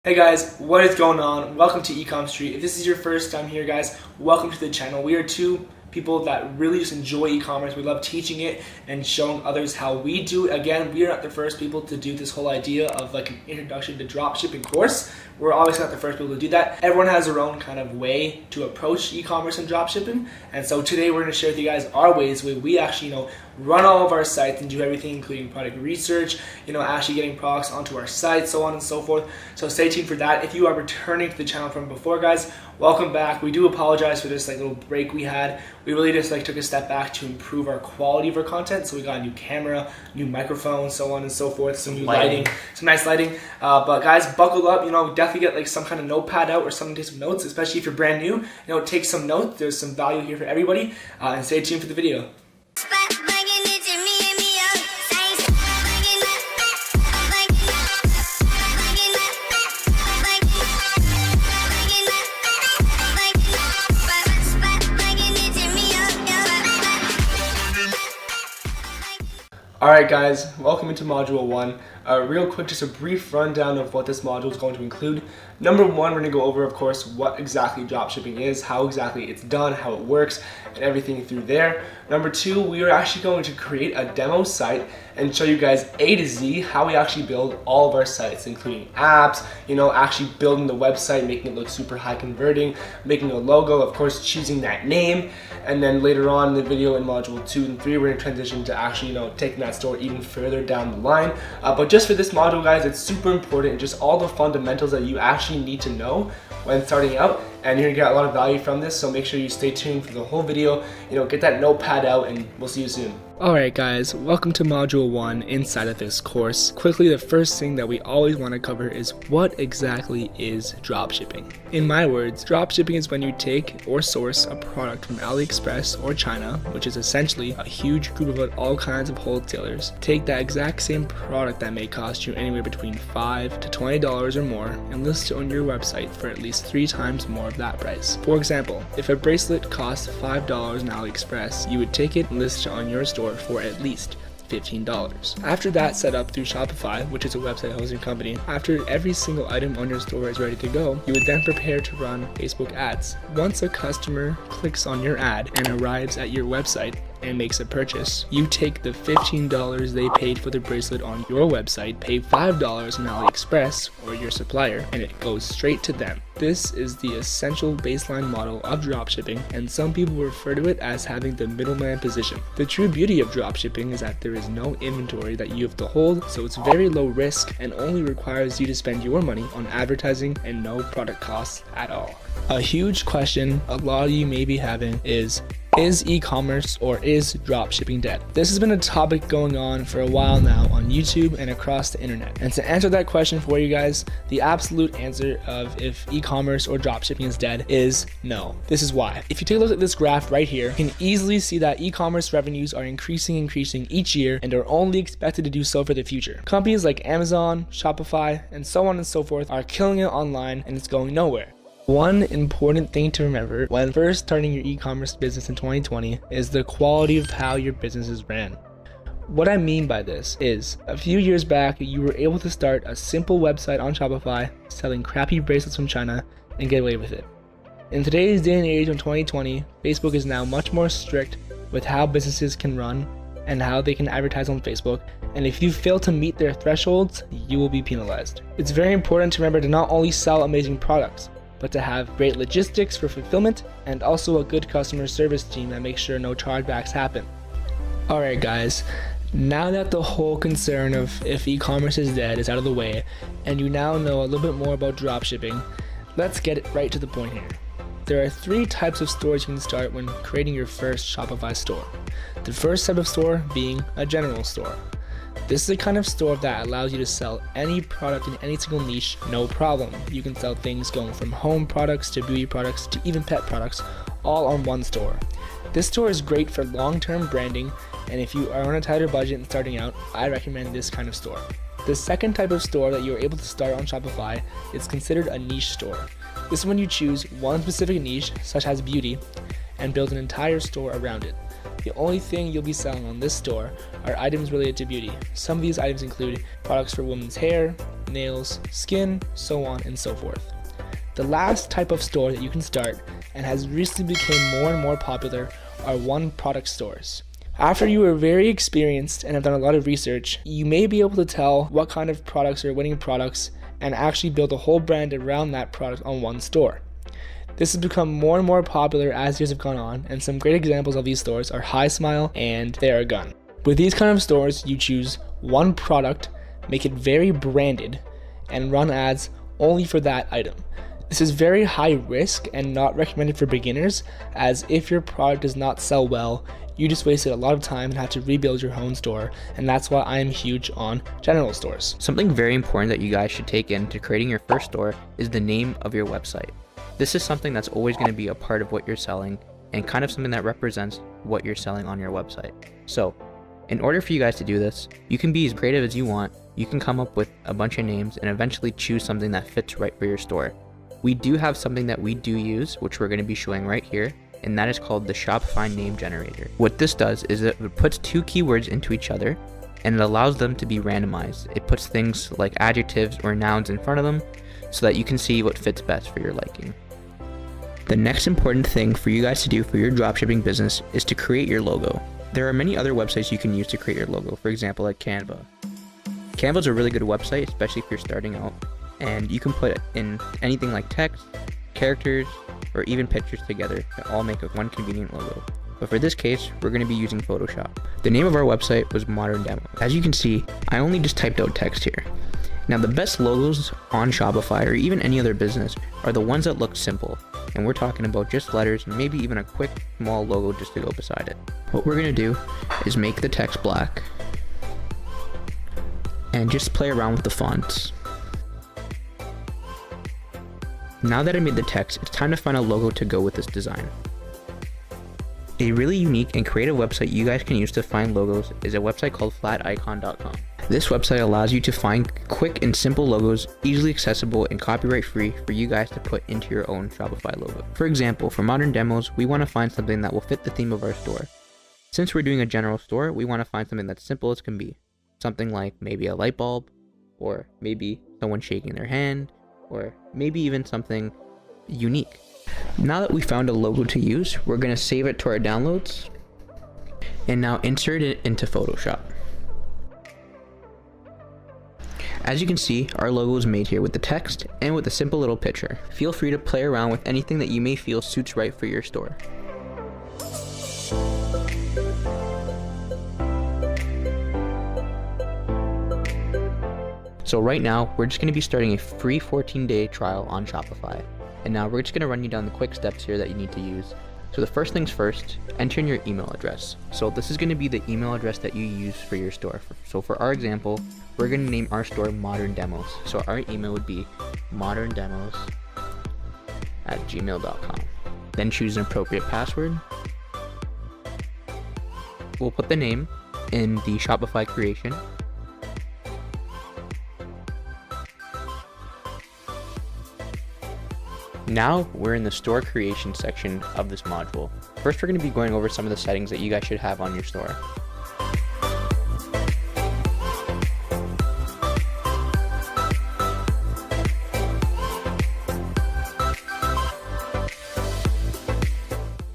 Hey guys, what is going on? Welcome to Ecom Street. If this is your first time here, guys, welcome to the channel. We are two people that really just enjoy e-commerce. We love teaching it and showing others how we do it. Again, we are not the first people to do this whole idea of like an introduction to dropshipping course. We're obviously not the first people to do that. Everyone has their own kind of way to approach e-commerce and dropshipping. And so today we're going to share with you guys our ways where we actually, run all of our sites and do everything, including product research, actually getting products onto our site, so on and so forth. So stay tuned for that. If you are returning to the channel from before, guys, welcome back. We do apologize for this little break we had. We really just took a step back to improve our quality of our content. So we got a new camera, new microphone, so on and so forth, some new lighting, some nice lighting. But guys, buckle up. Definitely get some kind of notepad out or something to take some notes, especially if you're brand new. Take some notes. There's some value here for everybody. And stay tuned for the video. Alright guys, welcome into Module 1. Real quick, just a brief rundown of what this module is going to include. Number 1, we're going to go over, of course, what exactly dropshipping is, how exactly it's done, how it works, and everything through there. Number 2, we are actually going to create a demo site and show you guys A to Z how we actually build all of our sites, including apps, actually building the website, making it look super high converting, making a logo, of course, choosing that name. And then later on in the video in Module 2 and 3, we're going to transition to actually, taking that store even further down the line. But just for this module, guys, it's super important, just all the fundamentals that you actually need to know when starting out, and you're gonna get a lot of value from this, so make sure you stay tuned for the whole video, get that notepad out, and we'll see you soon. Alright guys, welcome to Module 1 inside of this course. Quickly, the first thing that we always want to cover is what exactly is dropshipping. In my words, dropshipping is when you take or source a product from AliExpress or China, which is essentially a huge group of all kinds of wholesalers, take that exact same product that may cost you anywhere between $5 to $20 or more and list it on your website for at least 3 times more of that price. For example, if a bracelet costs $5 on AliExpress, you would take it and list it on your store for at least $15. After that setup through Shopify, which is a website hosting company, after every single item on your store is ready to go, you would then prepare to run Facebook ads. Once a customer clicks on your ad and arrives at your website and makes a purchase, you take the $15 they paid for the bracelet on your website, pay $5 on AliExpress or your supplier, and it goes straight to them. This is the essential baseline model of dropshipping, and some people refer to it as having the middleman position. The true beauty of dropshipping is that there is no inventory that you have to hold, so it's very low risk and only requires you to spend your money on advertising and no product costs at all. A huge question a lot of you may be having is e-commerce or is dropshipping dead? This has been a topic going on for a while now on YouTube and across the internet. And to answer that question for you guys, the absolute answer of if e-commerce or dropshipping is dead is no. This is why. If you take a look at this graph right here, you can easily see that e-commerce revenues are increasing each year and are only expected to do so for the future. Companies like Amazon, Shopify, and so on and so forth are killing it online, and it's going nowhere. One important thing to remember when first starting your e-commerce business in 2020 is the quality of how your business is ran. What I mean by this is, a few years back, you were able to start a simple website on Shopify selling crappy bracelets from China and get away with it. In today's day and age in 2020, Facebook is now much more strict with how businesses can run and how they can advertise on Facebook, and if you fail to meet their thresholds, you will be penalized. It's very important to remember to not only sell amazing products, but to have great logistics for fulfillment and also a good customer service team that makes sure no chargebacks happen. Alright guys, now that the whole concern of if e-commerce is dead is out of the way, and you now know a little bit more about dropshipping, let's get right to the point here. There are 3 types of stores you can start when creating your first Shopify store. The first type of store being a general store. This is the kind of store that allows you to sell any product in any single niche, no problem. You can sell things going from home products to beauty products to even pet products, all on one store. This store is great for long-term branding, and if you are on a tighter budget and starting out, I recommend this kind of store. The second type of store that you're able to start on Shopify is considered a niche store. This is when you choose one specific niche, such as beauty, and build an entire store around it. The only thing you'll be selling on this store are items related to beauty. Some of these items include products for women's hair, nails, skin, so on and so forth. The last type of store that you can start, and has recently become more and more popular, are one-product stores. After you are very experienced and have done a lot of research, you may be able to tell what kind of products are winning products and actually build a whole brand around that product on one store. This has become more and more popular as years have gone on, and some great examples of these stores are High Smile and Theragun. With these kind of stores, you choose one product, make it very branded, and run ads only for that item. This is very high risk and not recommended for beginners, as if your product does not sell well, you just wasted a lot of time and had to rebuild your own store, and that's why I'm huge on general stores. Something very important that you guys should take into creating your first store is the name of your website. This is something that's always going to be a part of what you're selling and kind of something that represents what you're selling on your website. So, in order for you guys to do this, you can be as creative as you want. You can come up with a bunch of names and eventually choose something that fits right for your store. We do have something that we do use, which we're going to be showing right here, and that is called the Shopify name generator. What this does is it puts two keywords into each other and it allows them to be randomized. It puts things like adjectives or nouns in front of them so that you can see what fits best for your liking. The next important thing for you guys to do for your dropshipping business is to create your logo. There are many other websites you can use to create your logo, for example like Canva. Canva is a really good website, especially if you're starting out, and you can put in anything like text, characters, or even pictures together to all make one convenient logo. But for this case, we're going to be using Photoshop. The name of our website was Modern Demo. As you can see, I only just typed out text here. Now the best logos on Shopify or even any other business are the ones that look simple, and we're talking about just letters and maybe even a quick small logo just to go beside it. What we're going to do is make the text black and just play around with the fonts. Now that I made the text, it's time to find a logo to go with this design. A really unique and creative website you guys can use to find logos is a website called flaticon.com. This website allows you to find quick and simple logos, easily accessible and copyright free for you guys to put into your own Shopify logo. For example, for modern demos, we want to find something that will fit the theme of our store. Since we're doing a general store, we want to find something that's simple as can be. Something like maybe a light bulb, or maybe someone shaking their hand, or maybe even something unique. Now that we found a logo to use, we're going to save it to our downloads and now insert it into Photoshop. As you can see, our logo is made here with the text and with a simple little picture. Feel free to play around with anything that you may feel suits right for your store. So right now, we're just going to be starting a free 14-day trial on Shopify. And now we're just going to run you down the quick steps here that you need to use. So the first things first, enter in your email address. So this is going to be the email address that you use for your store. So for our example, we're going to name our store Modern Demos. So our email would be moderndemos@gmail.com. Then choose an appropriate password. We'll put the name in the Shopify creation. Now we're in the store creation section of this module. First, we're going to be going over some of the settings that you guys should have on your store.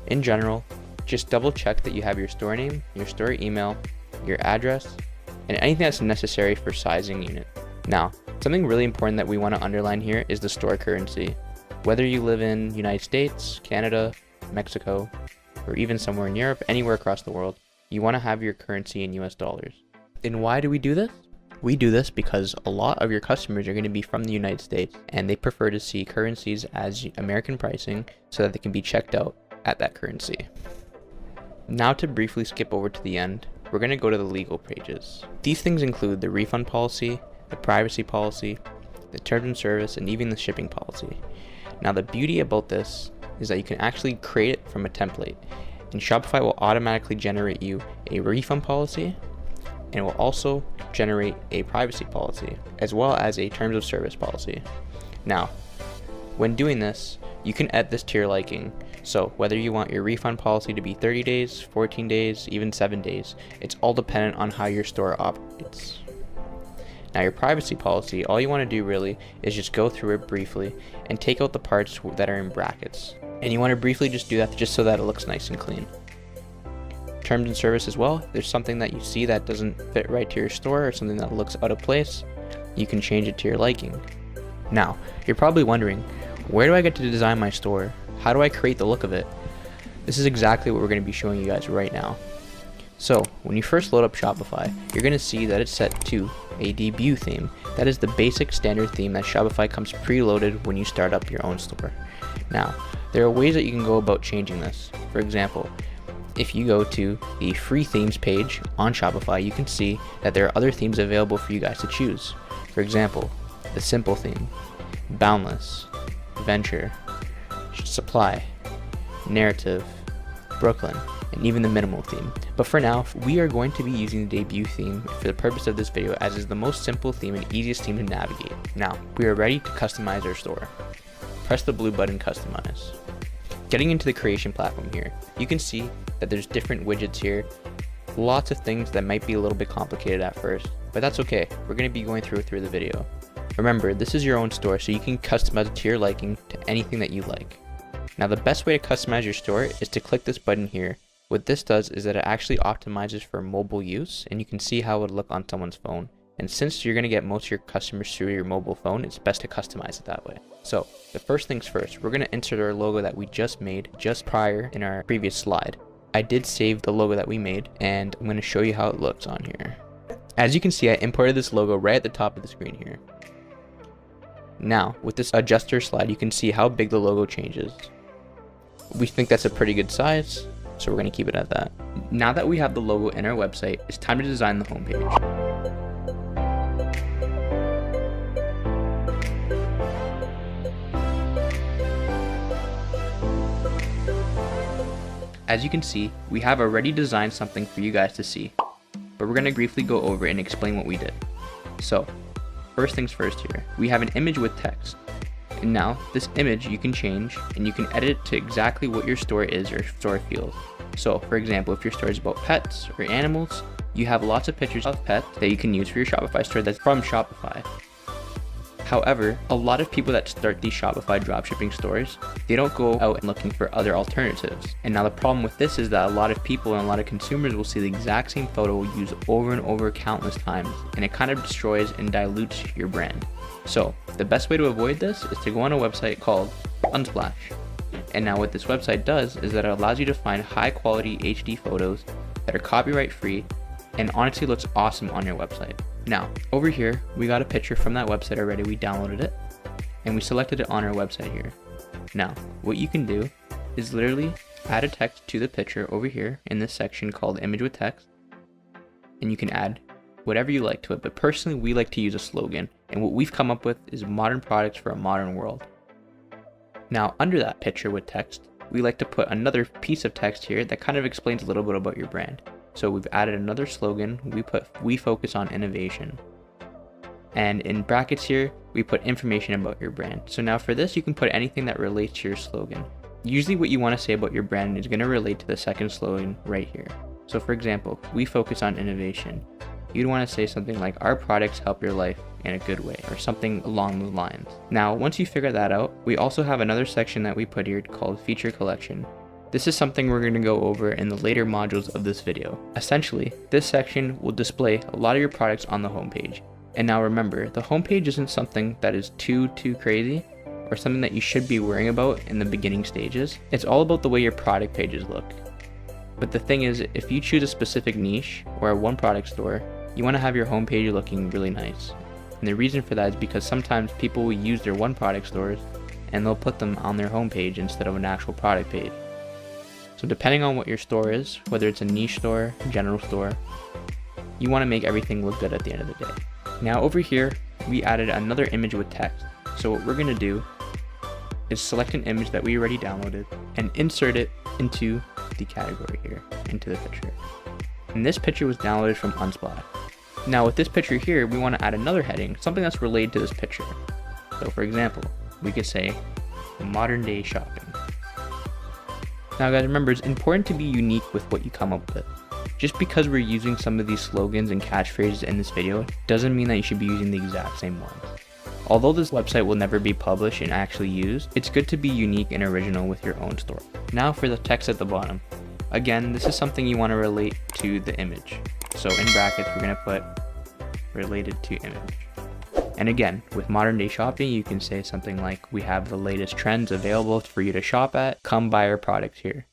In general, just double check that you have your store name, your store email, your address, and anything that's necessary for sizing unit. Now, something really important that we want to underline here is the store currency. Whether you live in the United States, Canada, Mexico, or even somewhere in Europe, anywhere across the world, you want to have your currency in US dollars. And why do we do this? We do this because a lot of your customers are going to be from the United States, and they prefer to see currencies as American pricing so that they can be checked out at that currency. Now to briefly skip over to the end, we're going to go to the legal pages. These things include the refund policy, the privacy policy, the terms and service, and even the shipping policy. Now the beauty about this is that you can actually create it from a template, and Shopify will automatically generate you a refund policy, and it will also generate a privacy policy as well as a terms of service policy. Now, when doing this, you can edit this to your liking. So whether you want your refund policy to be 30 days, 14 days, even 7 days, it's all dependent on how your store operates. Now your privacy policy, all you want to do really is just go through it briefly and take out the parts that are in brackets. And you want to briefly just do that just so that it looks nice and clean. Terms and service as well, there's something that you see that doesn't fit right to your store or something that looks out of place, you can change it to your liking. Now, you're probably wondering, where do I get to design my store? How do I create the look of it? This is exactly what we're going to be showing you guys right now. So, when you first load up Shopify, you're going to see that it's set to a debut theme. That is the basic standard theme that Shopify comes preloaded when you start up your own store. Now, there are ways that you can go about changing this. For example, if you go to the free themes page on Shopify, you can see that there are other themes available for you guys to choose. For example, the simple theme, boundless, venture, supply, narrative, Brooklyn, and even the minimal theme. But for now, we are going to be using the debut theme for the purpose of this video, as is the most simple theme and easiest theme to navigate. Now, we are ready to customize our store. Press the blue button, customize. Getting into the creation platform here, you can see that there's different widgets here, lots of things that might be a little bit complicated at first, but that's okay. We're going to be going through the video. Remember, this is your own store, so you can customize it to your liking to anything that you like. Now, the best way to customize your store is to click this button here. What this does is that it actually optimizes for mobile use, and you can see how it would look on someone's phone. And since you're going to get most of your customers through your mobile phone, it's best to customize it that way. So, the first things first, we're going to insert our logo that we just made just prior in our previous slide. I did save the logo that we made, and I'm going to show you how it looks on here. As you can see, I imported this logo right at the top of the screen here. Now, with this adjuster slide, you can see how big the logo changes. We think that's a pretty good size, so we're going to keep it at that. Now that we have the logo in our website, it's time to design the homepage. As you can see, we have already designed something for you guys to see, but we're going to briefly go over it and explain what we did. So, first things first here, we have an image with text. And now, this image you can change and you can edit it to exactly what your store is or store feels. So, for example, if your store is about pets or animals, you have lots of pictures of pets that you can use for your Shopify store that's from Shopify. However, a lot of people that start these Shopify dropshipping stores, they don't go out looking for other alternatives. And now the problem with this is that a lot of people and a lot of consumers will see the exact same photo used over and over countless times, and it kind of destroys and dilutes your brand. So the best way to avoid this is to go on a website called Unsplash. And now what this website does is that it allows you to find high quality HD photos that are copyright free and honestly looks awesome on your website. Now, over here, we got a picture from that website already. We downloaded it and we selected it on our website here. Now, what you can do is literally add a text to the picture over here in this section called image with text, and you can add whatever you like to it. But personally, we like to use a slogan, and what we've come up with is modern products for a modern world. Now, under that picture with text, we like to put another piece of text here that kind of explains a little bit about your brand. So we've added another slogan. We focus on innovation. And in brackets here, we put information about your brand. So now for this, you can put anything that relates to your slogan. Usually what you want to say about your brand is going to relate to the second slogan right here. So for example, we focus on innovation. You'd want to say something like, our products help your life in a good way, or something along those lines. Now, once you figure that out, we also have another section that we put here called feature collection. This is something we're going to go over in the later modules of this video. Essentially, this section will display a lot of your products on the homepage. And now remember, the homepage isn't something that is too crazy or something that you should be worrying about in the beginning stages. It's all about the way your product pages look. But the thing is, if you choose a specific niche or a one product store, you want to have your homepage looking really nice. And the reason for that is because sometimes people will use their one product stores and they'll put them on their homepage instead of an actual product page. So depending on what your store is, whether it's a niche store, general store, you want to make everything look good at the end of the day. Now over here, we added another image with text. So what we're going to do is select an image that we already downloaded and insert it into the category here, into the picture. And this picture was downloaded from Unsplash. Now with this picture here, we want to add another heading, something that's related to this picture. So for example, we could say modern day shopping. Now guys, remember, it's important to be unique with what you come up with. Just because we're using some of these slogans and catchphrases in this video doesn't mean that you should be using the exact same ones. Although this website will never be published and actually used, it's good to be unique and original with your own store. Now for the text at the bottom. Again, this is something you want to relate to the image. So in brackets, we're going to put related to image. And again, with modern day shopping, you can say something like, we have the latest trends available for you to shop at. Come buy our products here.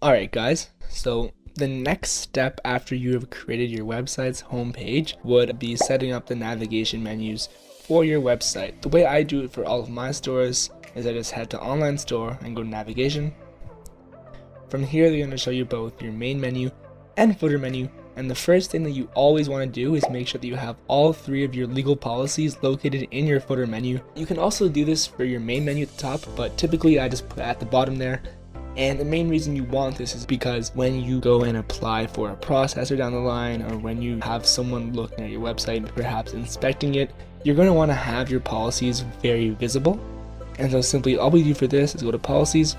Alright guys, so the next step after you have created your website's homepage would be setting up the navigation menus for your website. The way I do it for all of my stores is I just head to online store and go to navigation. From here they're going to show you both your main menu and footer menu, and the first thing that you always want to do is make sure that you have all 3 of your legal policies located in your footer menu. You can also do this for your main menu at the top, but typically I just put it at the bottom there. And the main reason you want this is because when you go and apply for a processor down the line, or when you have someone looking at your website and perhaps inspecting it, you're going to want to have your policies very visible. And so simply all we do for this is go to policies.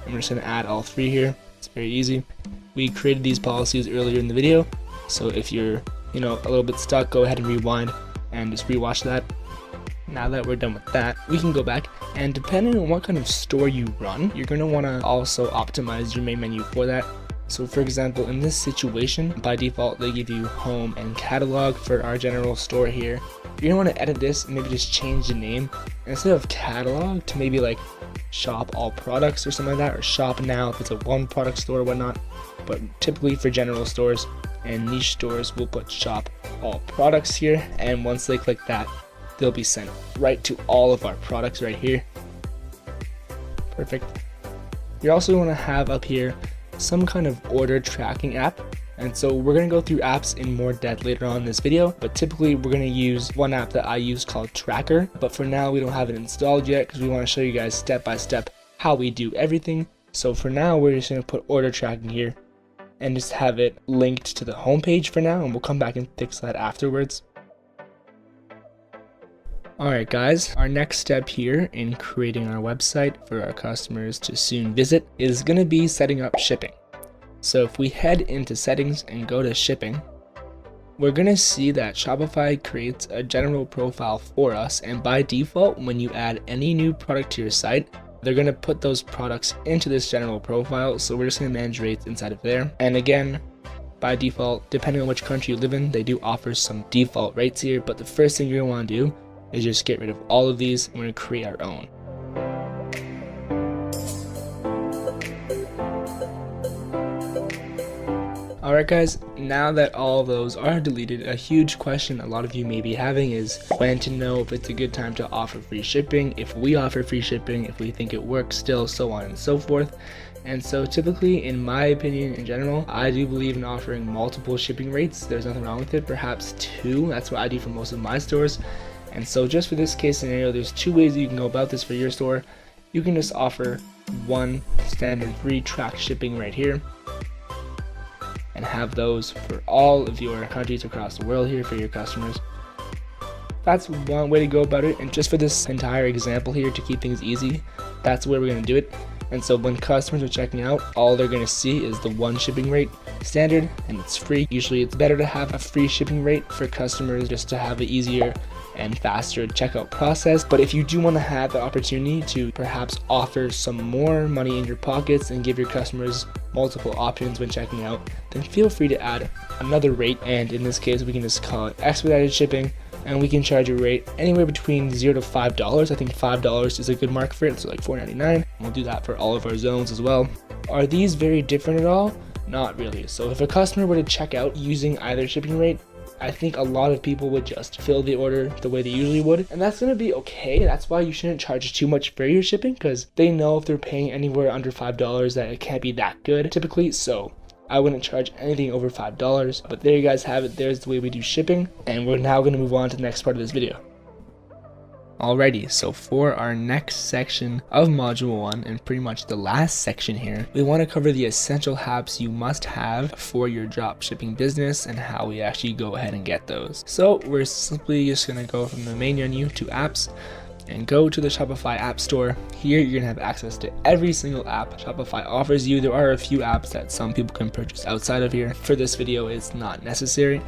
I'm just going to add all 3 here. It's very easy. We created these policies earlier in the video, so if you're a little bit stuck, go ahead and rewind and just rewatch that. Now that we're done with that, we can go back, and depending on what kind of store you run, you're going to want to also optimize your main menu for that. So for example, in this situation, by default they give you home and catalog for our general store here. You're going to want to edit this and maybe just change the name. Instead of catalog to maybe like shop all products or something like that, or shop now if it's a one product store or whatnot. But typically for general stores and niche stores, we'll put shop all products here, and once they click that, they'll be sent right to all of our products right here. Perfect. You also want to have up here some kind of order tracking app, and so we're going to go through apps in more depth later on in this video, but typically we're going to use one app that I use called Tracker, but for now we don't have it installed yet because we want to show you guys step by step how we do everything. So for now we're just going to put order tracking here and just have it linked to the homepage for now, and we'll come back and fix that afterwards. Alright guys, our next step here in creating our website for our customers to soon visit is going to be setting up shipping. So if we head into settings and go to shipping, we're going to see that Shopify creates a general profile for us, and by default when you add any new product to your site, they're going to put those products into this general profile, so we're just going to manage rates inside of there. And again, by default, depending on which country you live in, they do offer some default rates here, but the first thing you're going to want to do is just get rid of all of these, and we're going to create our own. Alright guys, now that all of those are deleted, a huge question a lot of you may be having is when to know if it's a good time to offer free shipping, if we offer free shipping, if we think it works still, so on and so forth. And so typically, in my opinion in general, I do believe in offering multiple shipping rates. There's nothing wrong with it, perhaps 2, that's what I do for most of my stores. And so just for this case scenario, there's 2 ways you can go about this for your store. You can just offer one standard free track shipping right here, and have those for all of your countries across the world here for your customers. That's one way to go about it, and just for this entire example here to keep things easy, that's where we're going to do it. And so when customers are checking out, all they're going to see is the one shipping rate standard, and it's free. Usually it's better to have a free shipping rate for customers just to have an easier and faster checkout process. But if you do want to have the opportunity to perhaps offer some more money in your pockets and give your customers multiple options when checking out, then feel free to add another rate, and in this case we can just call it expedited shipping, and we can charge a rate anywhere between $0 to $5. I think $5 is a good mark for it, so like $4.99. We'll do that for all of our zones as well. Are these very different at all? Not really. So if a customer were to check out using either shipping rate, I think a lot of people would just fill the order the way they usually would, and that's going to be okay. That's why you shouldn't charge too much for your shipping, because they know if they're paying anywhere under $5 that it can't be that good typically. So I wouldn't charge anything over $5. But there you guys have it. There's the way we do shipping, and we're now going to move on to the next part of this video. Alrighty, so for our next section of Module 1, and pretty much the last section here, we want to cover the essential apps you must have for your dropshipping business and how we actually go ahead and get those. So we're simply just going to go from the main menu to apps. and go to the Shopify App Store. Here you're gonna have access to every single app Shopify offers you. There are a few apps that some people can purchase outside of here. For this video, it's not necessary.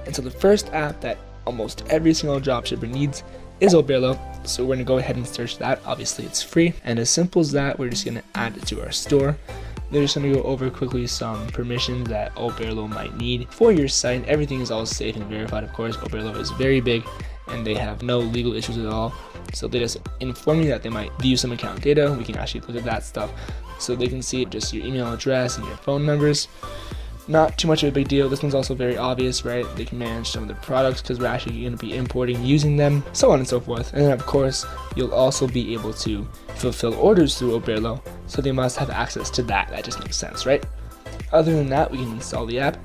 And so the first app that almost every single dropshipper needs is Oberlo. So we're gonna go ahead and search that. Obviously it's free, and as simple as that, we're just gonna add it to our store. They're just going to go over quickly some permissions that Oberlo might need for your site. Everything is all safe and verified, of course. Oberlo is very big and they have no legal issues at all. So they just inform you that they might view some account data. We can actually look at that stuff. So they can see just your email address and your phone numbers. Not too much of a big deal. This one's also very obvious, right? They can manage some of the products because we're actually going to be importing using them, so on and so forth. And then of course, you'll also be able to fulfill orders through Oberlo, so they must have access to that. That just makes sense, right? Other than that, we can install the app.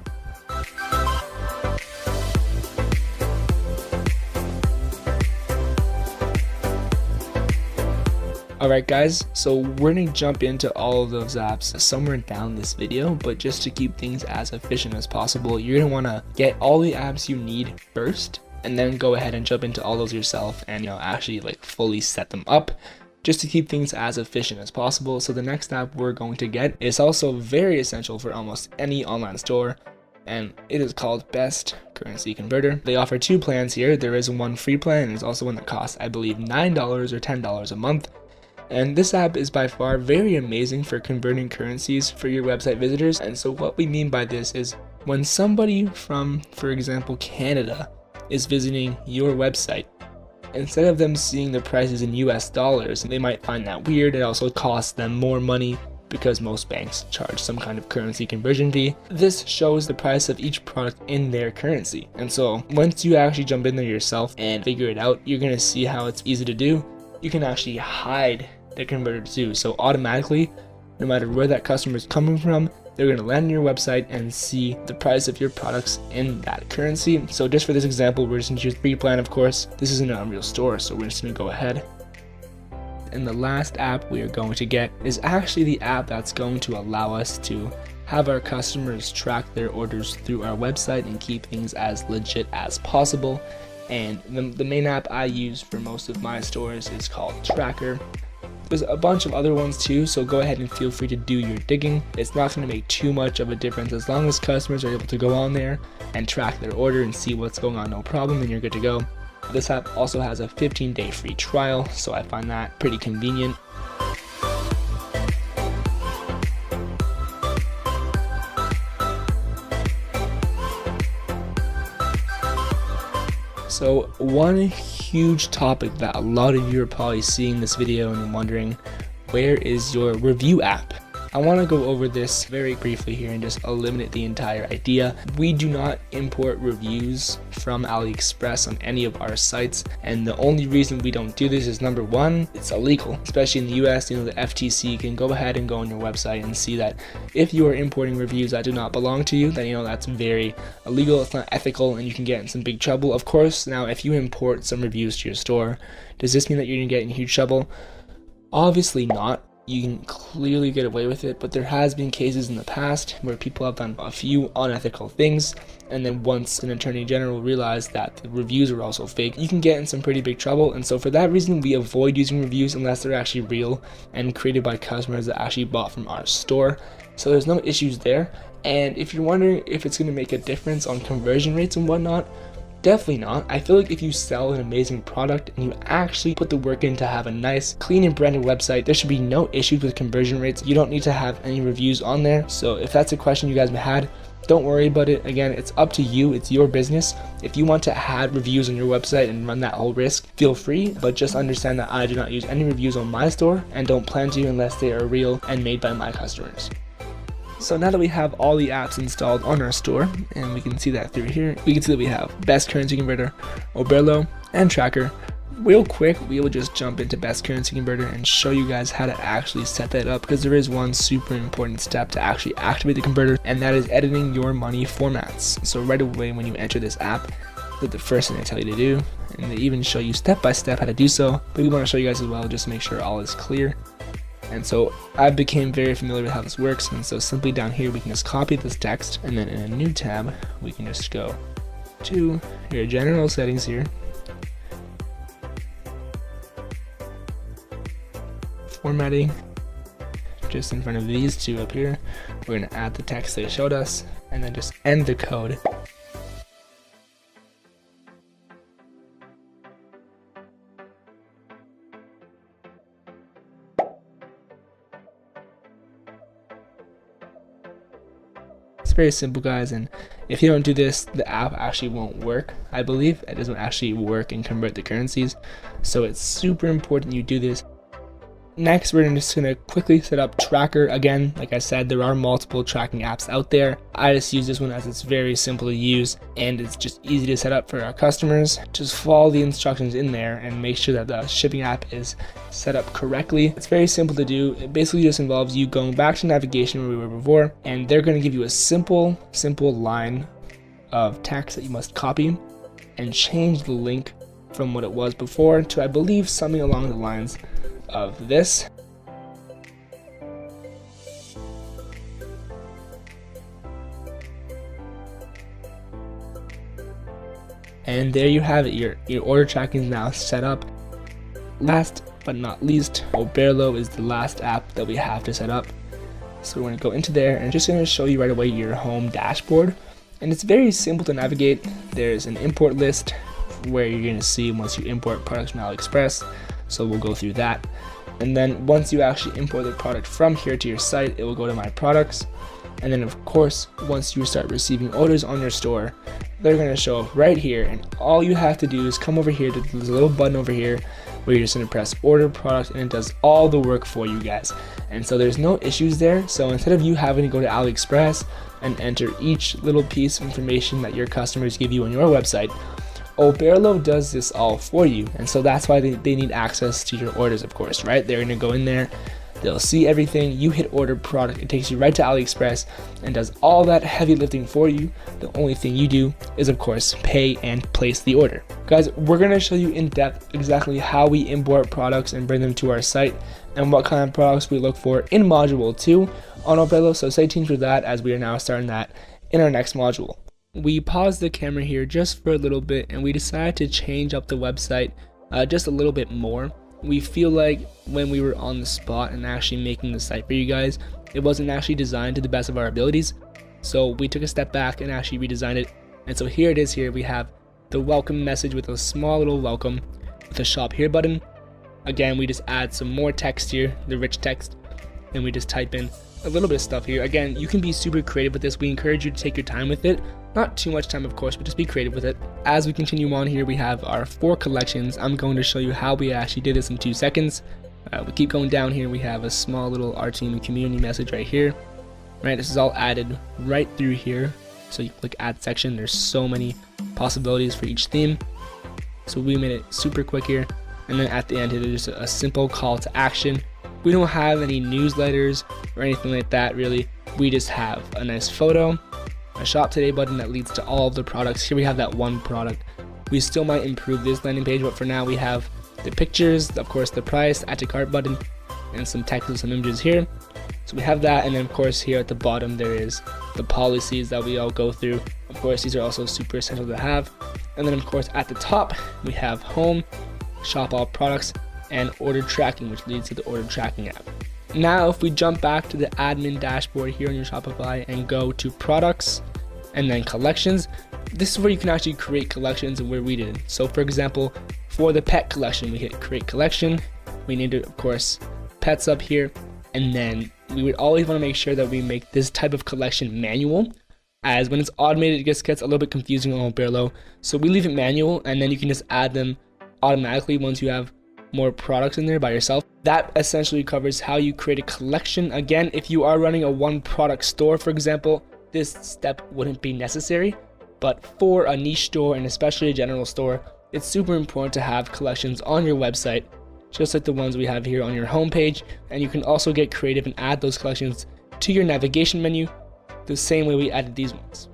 Alright guys, so we're going to jump into all of those apps somewhere down this video, but just to keep things as efficient as possible, you're going to want to get all the apps you need first, and then go ahead and jump into all those yourself and actually like fully set them up, just to keep things as efficient as possible. So the next app we're going to get is also very essential for almost any online store, and it is called Best Currency Converter. They offer two plans here. There is one free plan, and there's also one that costs, I believe, $9 or $10 a month. And this app is by far very amazing for converting currencies for your website visitors. And so what we mean by this is when somebody from, for example, Canada is visiting your website, instead of them seeing the prices in US dollars, they might find that weird. It also costs them more money because most banks charge some kind of currency conversion fee. This shows the price of each product in their currency. And so once you actually jump in there yourself and figure it out, you're gonna see how it's easy to do. You can actually hide the converter too. So automatically, no matter where that customer is coming from, they're going to land on your website and see the price of your products in that currency. So just for this example, we're just going to choose free plan, of course. This isn't a real store, so we're just going to go ahead. And the last app we are going to get is actually the app that's going to allow us to have our customers track their orders through our website and keep things as legit as possible. And the main app I use for most of my stores is called Tracker. There's a bunch of other ones too, so go ahead and feel free to do your digging. It's not going to make too much of a difference as long as customers are able to go on there and track their order and see what's going on, no problem, then you're good to go. This app also has a 15-day free trial, so I find that pretty convenient. So one huge topic that a lot of you are probably seeing this video and wondering, where is your review app? I want to go over this very briefly here and just eliminate the entire idea. We do not import reviews from AliExpress on any of our sites, and the only reason we don't do this is number one, it's illegal. Especially in the US, the FTC can go ahead and go on your website and see that if you are importing reviews that do not belong to you, then that's very illegal, it's not ethical, and you can get in some big trouble. Of course, now if you import some reviews to your store, does this mean that you're gonna get in huge trouble? Obviously not. You can clearly get away with it, but there has been cases in the past where people have done a few unethical things, and then once an attorney general realized that the reviews were also fake, you can get in some pretty big trouble. And so for that reason, we avoid using reviews unless they're actually real and created by customers that actually bought from our store. So there's no issues there. And if you're wondering if it's going to make a difference on conversion rates and whatnot, definitely not. I feel like if you sell an amazing product and you actually put the work in to have a nice, clean and branded website, there should be no issues with conversion rates. You don't need to have any reviews on there. So if that's a question you guys had, don't worry about it. Again, it's up to you. It's your business. If you want to add reviews on your website and run that whole risk, feel free, but just understand that I do not use any reviews on my store and don't plan to unless they are real and made by my customers. So now that we have all the apps installed on our store, and we can see that through here, we can see that we have Best Currency Converter, Oberlo, and Tracker. Real quick, we will just jump into Best Currency Converter and show you guys how to actually set that up, because there is one super important step to actually activate the converter, and that is editing your money formats. So right away when you enter this app, that's the first thing they tell you to do, and they even show you step by step how to do so, but we want to show you guys as well just to make sure all is clear. And so I became very familiar with how this works, and so simply down here we can just copy this text, and then in a new tab we can just go to your general settings here, formatting, just in front of these two up here. We're going to add the text they showed us and then just end the code. It's very simple, guys, and if you don't do this, the app actually won't work. I believe it doesn't actually work and convert the currencies, so it's super important you do this. Next, we're just going to quickly set up Tracker. Again, like I said, there are multiple tracking apps out there. I just use this one as it's very simple to use and it's just easy to set up for our customers. Just follow the instructions in there and make sure that the shipping app is set up correctly. It's very simple to do. It basically just involves you going back to navigation where we were before, and they're going to give you a simple line of text that you must copy and change the link from what it was before to, I believe, something along the lines of this. And there you have it. Your order tracking is now set up. Last but not least, Oberlo is the last app that we have to set up. So we're going to go into there and just going to show you right away your home dashboard. And it's very simple to navigate. There's an import list where you're going to see once you import products from AliExpress. So we'll go through that. And then once you actually import the product from here to your site, it will go to My Products. And then of course, once you start receiving orders on your store, they're going to show up right here. And all you have to do is come over here to this little button over here where you're just going to press order product, and it does all the work for you guys. And so there's no issues there. So instead of you having to go to AliExpress and enter each little piece of information that your customers give you on your website, Oberlo does this all for you. And so that's why they need access to your orders, of course, right? They're gonna go in there, they'll see everything, you hit order product, it takes you right to AliExpress and does all that heavy lifting for you. The only thing you do is, of course, pay and place the order. Guys, we're gonna show you in depth exactly how we import products and bring them to our site and what kind of products we look for in module 2 on Oberlo. So stay tuned for that, as we are now starting that in our next module. We paused the camera here just for a little bit and we decided to change up the website just a little bit more. We feel like when we were on the spot and actually making the site for you guys, it wasn't actually designed to the best of our abilities. So we took a step back and actually redesigned it. And so here it is. Here we have the welcome message with a small little welcome with a shop here button. Again, we just add some more text here, the rich text, and we just type in a little bit of stuff here. Again, you can be super creative with this. We encourage you to take your time with it. Not too much time, of course, but just be creative with it. As we continue on here, we have our 4 collections. I'm going to show you how we actually did this in 2 seconds. We keep going down here. We have a small little our team community message right here. Right, this is all added right through here. So you click add section. There's so many possibilities for each theme. So we made it super quick here. And then at the end, there's a simple call to action. We don't have any newsletters or anything like that, really. We just have a nice photo, a shop today button that leads to all of the products. Here we have that one product. We still might improve this landing page, but for now we have the pictures, of course the price, add to cart button, and some text and some images here. So we have that, and then of course here at the bottom there is the policies that we all go through. Of course these are also super essential to have. And then of course at the top we have home, shop all products, and order tracking, which leads to the order tracking app. Now if we jump back to the admin dashboard here on your Shopify and go to products and then collections, this is where you can actually create collections and where we did. So for example, for the pet collection, we hit create collection. We need to, of course, pets up here, and then we would always want to make sure that we make this type of collection manual, as when it's automated it just gets a little bit confusing on Oberlo. So we leave it manual, and then you can just add them automatically once you have more products in there by yourself. That essentially covers how you create a collection. Again, if you are running a 1 product store, for example, this step wouldn't be necessary, but for a niche store and especially a general store, it's super important to have collections on your website, just like the ones we have here on your homepage. And you can also get creative and add those collections to your navigation menu the same way we added these ones.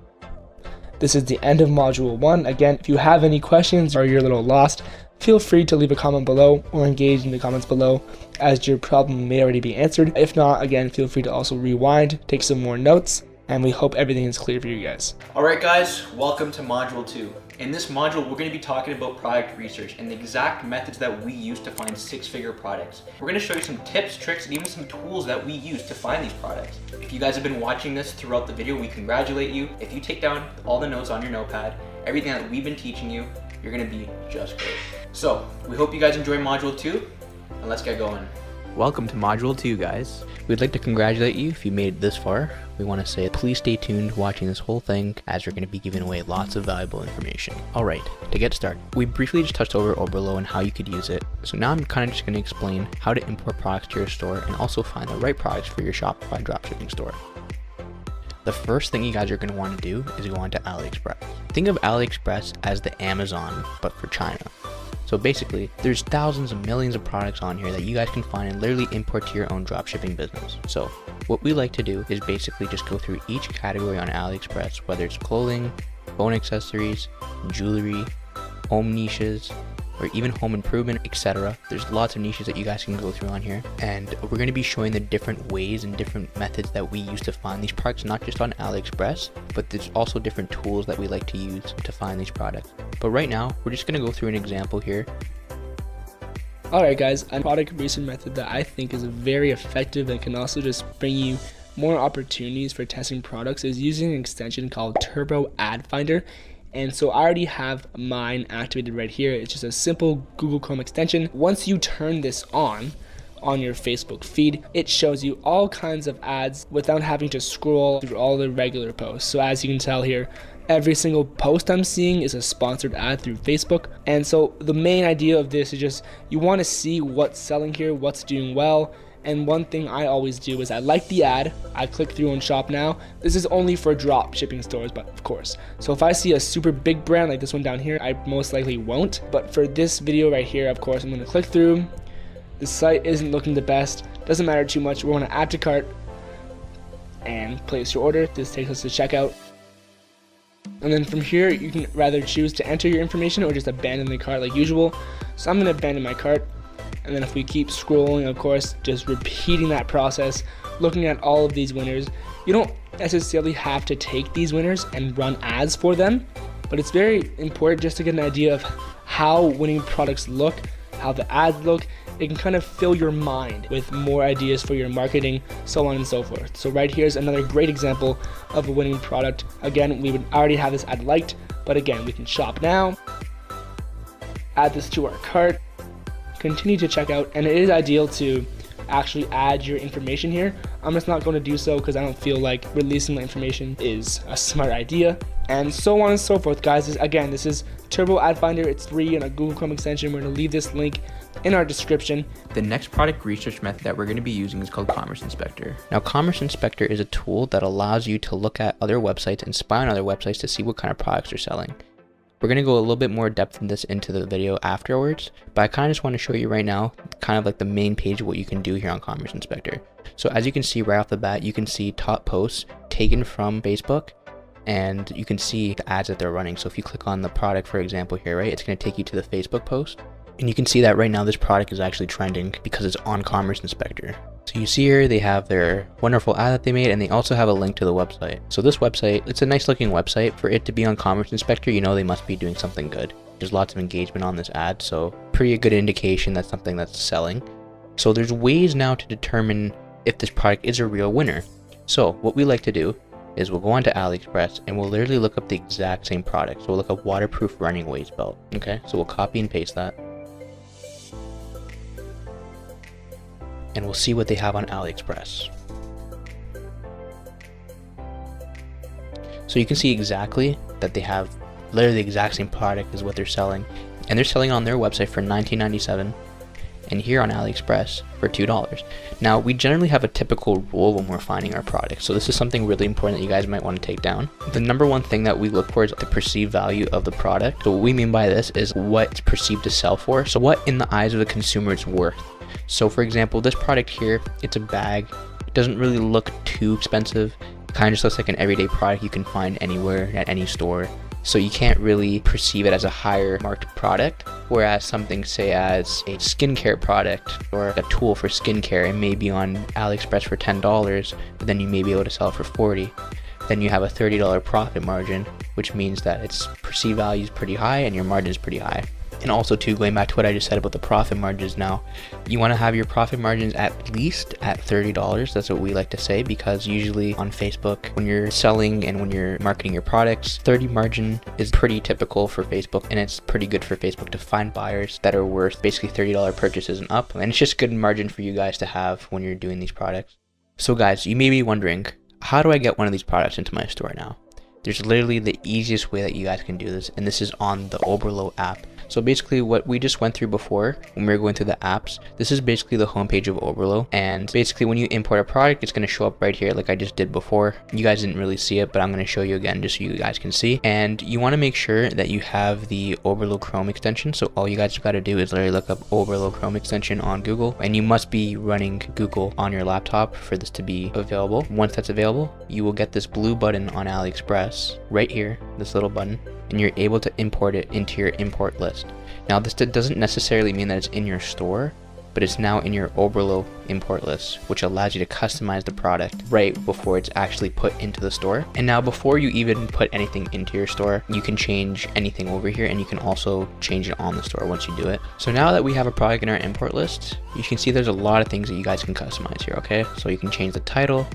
This is the end of module 1. Again, if you have any questions or you're a little lost, feel free to leave a comment below or engage in the comments below, as your problem may already be answered. If not, again, feel free to also rewind, take some more notes, and we hope everything is clear for you guys. Alright guys, welcome to module 2. In this module, we're going to be talking about product research and the exact methods that we use to find six-figure products. We're going to show you some tips, tricks, and even some tools that we use to find these products. If you guys have been watching this throughout the video, we congratulate you. If you take down all the notes on your notepad, everything that we've been teaching you, you're going to be just great. So we hope you guys enjoy module 2, and let's get going. Welcome to module 2, guys. We'd like to congratulate you if you made it this far. We want to say please stay tuned watching this whole thing, as we're going to be giving away lots of valuable information. Alright, to get started, we briefly just touched over Oberlo and how you could use it. So now I'm kind of just going to explain how to import products to your store and also find the right products for your Shopify dropshipping store. The first thing you guys are going to want to do is go onto AliExpress. Think of AliExpress as the Amazon, but for China. So basically, there's thousands and millions of products on here that you guys can find and literally import to your own dropshipping business. So what we like to do is basically just go through each category on AliExpress, whether it's clothing, phone accessories, jewelry, home niches, or even home improvement, etc. There's lots of niches that you guys can go through on here, and we're going to be showing the different ways and different methods that we use to find these products, not just on AliExpress, but there's also different tools that we like to use to find these products. But right now, we're just going to go through an example here. Alright guys, a product research method that I think is very effective and can also just bring you more opportunities for testing products is using an extension called Turbo Ad Finder. And so I already have mine activated right here. It's just a simple Google Chrome extension. Once you turn this on your Facebook feed, it shows you all kinds of ads without having to scroll through all the regular posts. So as you can tell here, every single post I'm seeing is a sponsored ad through Facebook. And so the main idea of this is just you want to see what's selling here, what's doing well. And one thing I always do is I like the ad, I click through and shop now. This is only for drop shipping stores, but of course. So if I see a super big brand like this one down here, I most likely won't. But for this video right here, of course, I'm going to click through. The site isn't looking the best, doesn't matter too much. We're going to add to cart and place your order. This takes us to checkout. And then from here, you can rather choose to enter your information or just abandon the cart like usual. So I'm going to abandon my cart. And then if we keep scrolling, of course, just repeating that process, looking at all of these winners. You don't necessarily have to take these winners and run ads for them, but it's very important just to get an idea of how winning products look, how the ads look. It can kind of fill your mind with more ideas for your marketing, so on and so forth. So right here is another great example of a winning product. Again, we would already have this ad liked, but again, we can shop now, add this to our cart, continue to check out, and it is ideal to actually add your information here. I'm just not going to do so because I don't feel like releasing my information is a smart idea, and so on and so forth, guys. Again, this is Turbo Ad Finder. It's free and a Google Chrome extension. We're going to leave this link in our description. The next product research method that we're going to be using is called Commerce Inspector. Now, Commerce Inspector is a tool that allows you to look at other websites and spy on other websites to see what kind of products they're selling. We're going to go a little bit more depth in this into the video afterwards, but I kind of just want to show you right now kind of like the main page of what you can do here on Commerce Inspector. So as you can see right off the bat, you can see top posts taken from Facebook, and you can see the ads that they're running. So if you click on the product, for example here, right, it's going to take you to the Facebook post. And you can see that right now this product is actually trending because it's on Commerce Inspector. So you see here they have their wonderful ad that they made, and they also have a link to the website. So this website, it's a nice looking website. For it to be on Commerce Inspector, you know they must be doing something good. There's lots of engagement on this ad, so pretty good indication that's something that's selling. So there's ways now to determine if this product is a real winner. So what we like to do is we'll go onto AliExpress and we'll literally look up the exact same product. So we'll look up waterproof running waist belt. Okay, so we'll copy and paste that. And we'll see what they have on AliExpress. So you can see exactly that they have literally the exact same product as what they're selling, and they're selling on their website for $19.97 and here on AliExpress for $2. Now, we generally have a typical rule when we're finding our products, so this is something really important that you guys might want to take down. The number one thing that we look for is the perceived value of the product. So what we mean by this is what it's perceived to sell for, so what in the eyes of the consumer it's worth. So for example, this product here, it's a bag. It doesn't really look too expensive. It kind of just looks like an everyday product you can find anywhere at any store. So you can't really perceive it as a higher marked product, whereas something say as a skincare product or a tool for skincare, it may be on AliExpress for $10, but then you may be able to sell it for $40. Then you have a $30 profit margin, which means that its perceived value is pretty high and your margin is pretty high. And also too, going back to what I just said about the profit margins now, you want to have your profit margins at least at $30. That's what we like to say, because usually on Facebook, when you're selling and when you're marketing your products, 30 margin is pretty typical for Facebook, and it's pretty good for Facebook to find buyers that are worth basically $30 purchases and up. And it's just good margin for you guys to have when you're doing these products. So guys, you may be wondering, how do I get one of these products into my store now? There's literally the easiest way that you guys can do this, and this is on the Oberlo app. So basically what we just went through before when we were going through the apps, this is basically the homepage of Oberlo. And basically when you import a product, it's going to show up right here like I just did before. You guys didn't really see it, but I'm going to show you again just so you guys can see. And you want to make sure that you have the Oberlo Chrome extension. So all you guys have got to do is literally look up Oberlo Chrome extension on Google, and you must be running Google on your laptop for this to be available. Once that's available, you will get this blue button on AliExpress right here, this little button, and you're able to import it into your import list. Now this doesn't necessarily mean that it's in your store, but it's now in your Oberlo import list, which allows you to customize the product right before it's actually put into the store. And now before you even put anything into your store, you can change anything over here, and you can also change it on the store once you do it. So now that we have a product in our import list, you can see there's a lot of things that you guys can customize here, okay? So you can change the title,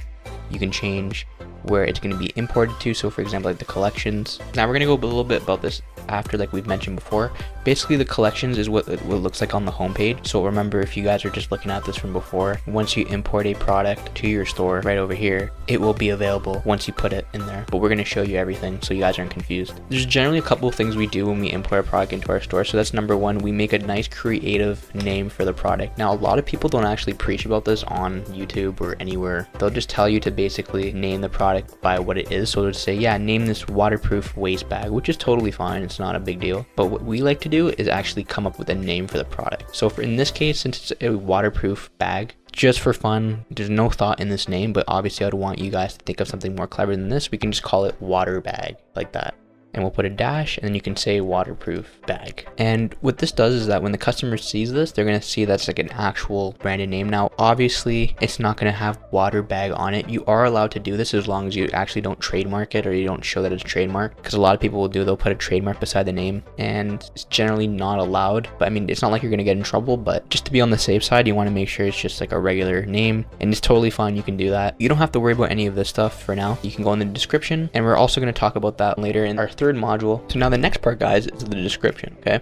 you can change where it's going to be imported to. So for example, like the collections. Now we're going to go a little bit about this after, like we've mentioned before. Basically the collections is what it looks like on the homepage. So remember, if you guys are just looking at this from before, once you import a product to your store right over here, it will be available once you put it in there. But we're going to show you everything so you guys aren't confused. There's generally a couple of things we do when we import a product into our store. So that's number one, we make a nice creative name for the product. Now a lot of people don't actually preach about this on YouTube or anywhere. They'll just tell you to basically name the product by what it is. So to say, yeah, name this waterproof waste bag, which is totally fine. It's not a big deal. But what we like to do is actually come up with a name for the product. So in this case, since it's a waterproof bag, just for fun, there's no thought in this name, but obviously I'd want you guys to think of something more clever than this. We can just call it water bag, like that. And we'll put a dash, and then you can say waterproof bag. And what this does is that when the customer sees this, they're going to see that's like an actual branded name. Now obviously it's not going to have water bag on it. You are allowed to do this as long as you actually don't trademark it, or you don't show that it's trademarked, because a lot of people will do, they'll put a trademark beside the name, and it's generally not allowed. But I mean, it's not like you're going to get in trouble, but just to be on the safe side, you want to make sure it's just like a regular name, and it's totally fine. You can do that. You don't have to worry about any of this stuff for now. You can go in the description, and we're also going to talk about that later in our third module. So now the next part, guys, is the description, okay?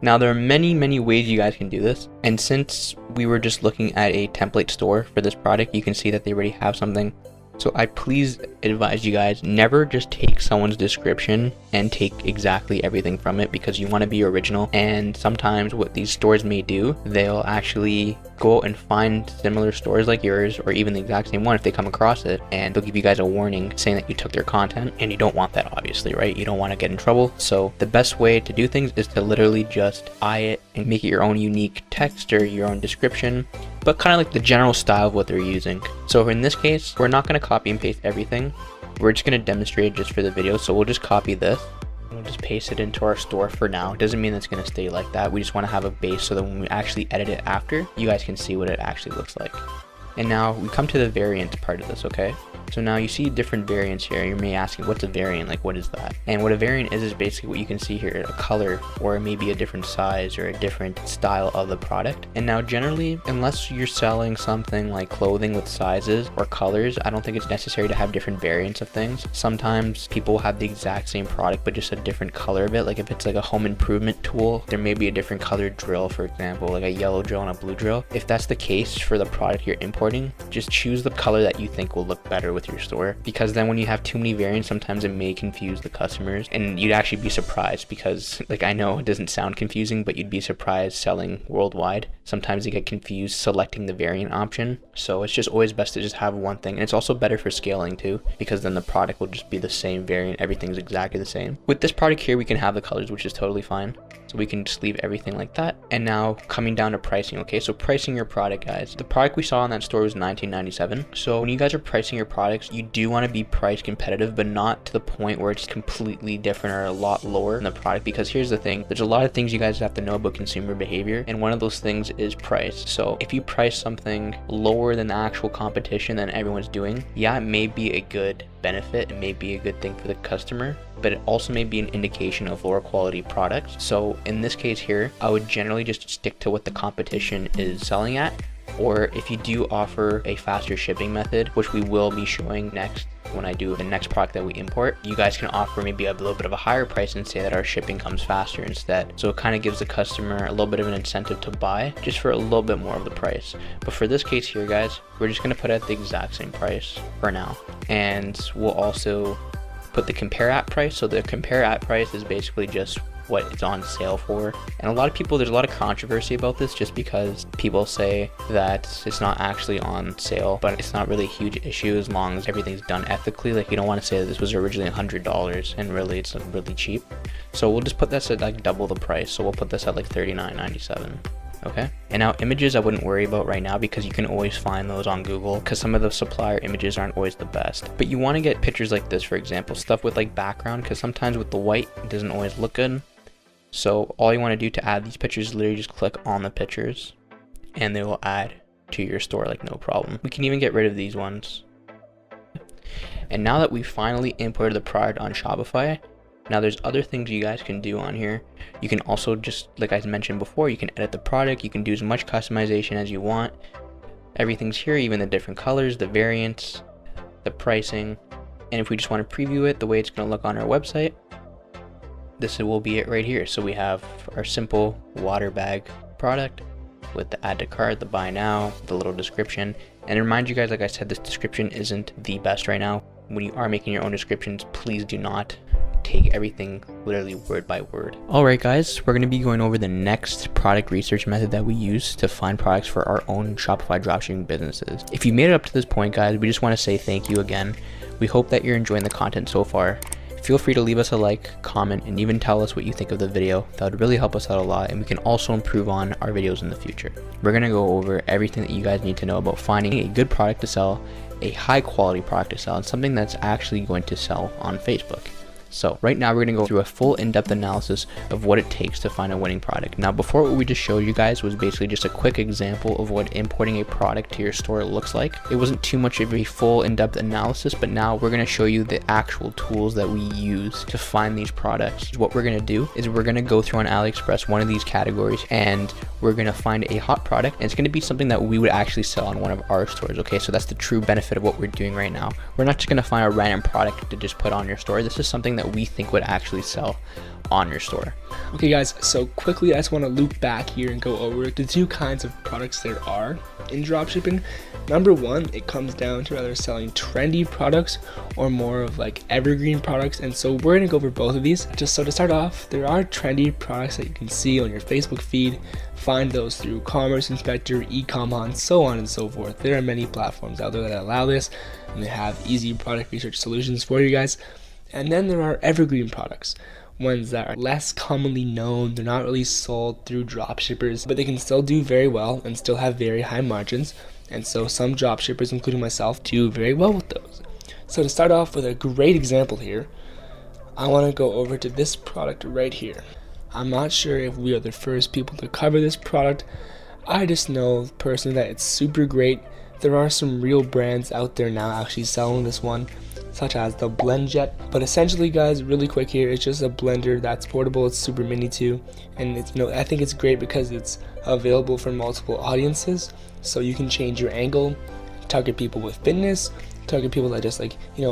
Now there are many ways you guys can do this, and since we were just looking at a template store for this product, you can see that they already have something. So I please advise you guys, never just take someone's description and take exactly everything from it, because you want to be original. And sometimes what these stores may do, they'll actually go out and find similar stores like yours, or even the exact same one if they come across it, and they'll give you guys a warning saying that you took their content, and you don't want that, obviously, right? You don't want to get in trouble. So the best way to do things is to literally just eye it and make it your own unique text or your own description, but kind of like the general style of what they're using. So in this case, we're not going to copy and paste everything. We're just going to demonstrate it just for the video. So we'll just copy this. We'll just paste it into our store for now. It doesn't mean it's going to stay like that. We just want to have a base so that when we actually edit it after, you guys can see what it actually looks like. And now we come to the variant part of this, okay? So now you see different variants here. You may ask, what's a variant? Like, what is that? And what a variant is basically what you can see here, a color, or maybe a different size or a different style of the product. And now generally, unless you're selling something like clothing with sizes or colors, I don't think it's necessary to have different variants of things. Sometimes people have the exact same product, but just a different color of it. Like if it's like a home improvement tool, there may be a different colored drill, for example, like a yellow drill and a blue drill. If that's the case for the product you're importing, just choose the color that you think will look better with your store, because then when you have too many variants, sometimes it may confuse the customers, and you'd actually be surprised, because like, I know it doesn't sound confusing, but you'd be surprised selling worldwide. Sometimes you get confused selecting the variant option. So it's just always best to just have one thing, and it's also better for scaling too, because then the product will just be the same variant. Everything's exactly the same. With this product here, we can have the colors, which is totally fine. So we can just leave everything like that. And now coming down to pricing, okay? So pricing your product, guys. The product we saw on that store was $19.97. So when you guys are pricing your products, you do want to be price competitive, but not to the point where it's completely different or a lot lower than the product. Because here's the thing, there's a lot of things you guys have to know about consumer behavior, and one of those things is price. So if you price something lower than the actual competition that everyone's doing, yeah, it may be a good benefit, it may be a good thing for the customer, but it also may be an indication of lower quality products. So in this case here, I would generally just stick to what the competition is selling at, or if you do offer a faster shipping method, which we will be showing next when I do the next product that we import, you guys can offer maybe a little bit of a higher price and say that our shipping comes faster instead. So it kind of gives the customer a little bit of an incentive to buy just for a little bit more of the price. But for this case here, guys, we're just going to put it at the exact same price for now. And we'll also put the compare at price. So the compare at price is basically just what it's on sale for. And a lot of people, there's a lot of controversy about this just because people say that it's not actually on sale, but it's not really a huge issue as long as everything's done ethically. Like, you don't want to say that this was originally $100 and really it's really cheap. So we'll just put this at like double the price. So we'll put this at like $39.97. Okay, and now images I wouldn't worry about right now because you can always find those on Google, because some of the supplier images aren't always the best. But you want to get pictures like this, for example, stuff with like background, because sometimes with the white it doesn't always look good. So all you want to do to add these pictures is literally just click on the pictures and they will add to your store like no problem. We can even get rid of these ones. And now that we finally imported the product on Shopify, now there's other things you guys can do on here. You can also just, like I mentioned before, you can edit the product. You can do as much customization as you want. Everything's here, even the different colors, the variants, the pricing. And if we just want to preview it the way it's going to look on our website, this will be it right here. So we have our simple water bag product with the add to cart, the buy now, the little description. And remind you guys, like I said, this description isn't the best right now. When you are making your own descriptions, please do not take everything literally word by word. Alright guys, we're going to be going over the next product research method that we use to find products for our own Shopify dropshipping businesses. If you made it up to this point, guys, we just want to say thank you again. We hope that you're enjoying the content so far. Feel free to leave us a like, comment, and even tell us what you think of the video. That would really help us out a lot, and we can also improve on our videos in the future. We're going to go over everything that you guys need to know about finding a good product to sell, a high quality product to sell, and something that's actually going to sell on Facebook. So right now we're going to go through a full in-depth analysis of what it takes to find a winning product. Now before, what we just showed you guys was basically just a quick example of what importing a product to your store looks like. It wasn't too much of a full in-depth analysis, but now we're going to show you the actual tools that we use to find these products. What we're going to do is we're going to go through on AliExpress one of these categories and we're going to find a hot product, and it's going to be something that we would actually sell on one of our stores. Okay, so that's the true benefit of what we're doing right now. We're not just going to find a random product to just put on your store. This is something that we think would actually sell on your store. Okay guys, so quickly I just want to loop back here and go over the two kinds of products there are in dropshipping. Number one, it comes down to either selling trendy products or more of like evergreen products, and so we're going to go over both of these. Just so to start off, there are trendy products that you can see on your Facebook feed. Find those through Commerce Inspector, eCom, so on and so forth. There are many platforms out there that allow this, and they have easy product research solutions for you guys. And then there are evergreen products, ones that are less commonly known. They're not really sold through dropshippers, but they can still do very well and still have very high margins. And so some dropshippers, including myself, do very well with those. So to start off with a great example here, I want to go over to this product right here. I'm not sure if we are the first people to cover this product. I just know personally that it's super great. There are some real brands out there now actually selling this one, such as the BlendJet. But essentially guys, really quick here, it's just a blender that's portable. It's super mini too, and it's, I think it's great because it's available for multiple audiences. So you can change your angle, target people with fitness, target people that just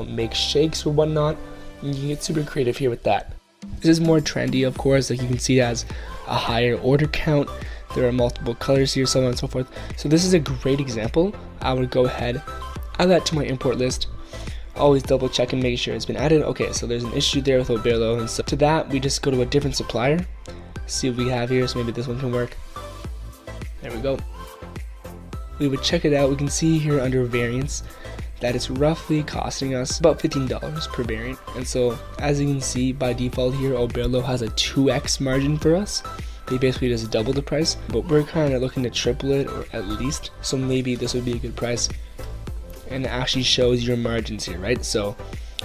make shakes or whatnot. And you can get super creative here with that. This is more trendy, of course. Like you can see it has a higher order count. There are multiple colors here, so on and so forth. So this is a great example. I would go ahead, add that to my import list. Always double check and make sure it's been added. Okay, so there's an issue there with Oberlo, and so to that we just go to a different supplier, see what we have here. So maybe this one can work. There we go. We would check it out. We can see here under variants that it's roughly costing us about $15 per variant. And so as you can see, by default here, Oberlo has a 2x margin for us. they basically just double the price, but we're kind of looking to triple it or at least, so maybe this would be a good price. And it actually shows your margins here, right? So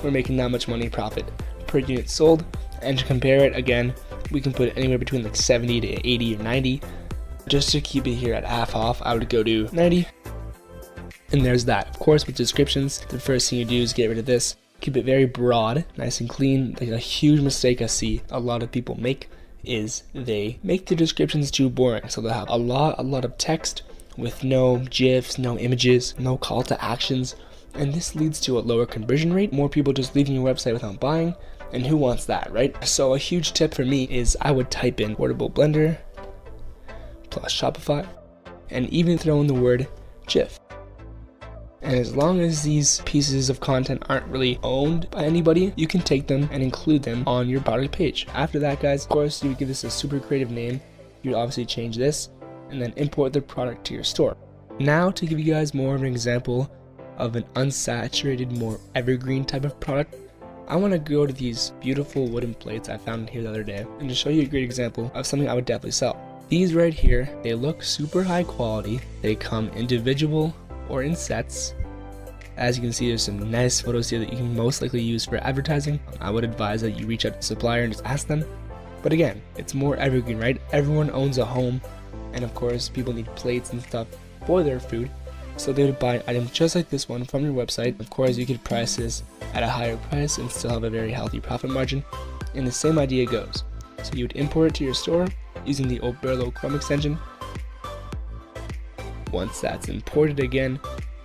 we're making that much money profit per unit sold. And to compare it again, we can put it anywhere between like 70 to 80 or 90. Just to keep it here at half off, I would go to 90. And there's that. Of course, with descriptions, the first thing you do is get rid of this. Keep it very broad, nice and clean. Like a huge mistake I see a lot of people make is they make the descriptions too boring. So they'll have a lot of text with no GIFs, no images, no call to actions. And this leads to a lower conversion rate, more people just leaving your website without buying. And who wants that, right? So a huge tip for me is I would type in portable blender plus Shopify and even throw in the word GIF. And as long as these pieces of content aren't really owned by anybody, you can take them and include them on your product page. After that, guys, of course, you would give this a super creative name. You'd obviously change this and then import the product to your store. Now, to give you guys more of an example of an unsaturated, more evergreen type of product, I want to go to these beautiful wooden plates I found here the other day and to show you a great example of something I would definitely sell. These right here, they look super high quality. They come individual or in sets. As you can see, there's some nice photos here that you can most likely use for advertising. I would advise that you reach out to the supplier and just ask them. But again, it's more evergreen, right? Everyone owns a home, and of course, people need plates and stuff for their food. So they would buy an item just like this one from your website. Of course, you could price this at a higher price and still have a very healthy profit margin. And the same idea goes. So you would import it to your store using the Oberlo Chrome extension. Once that's imported again,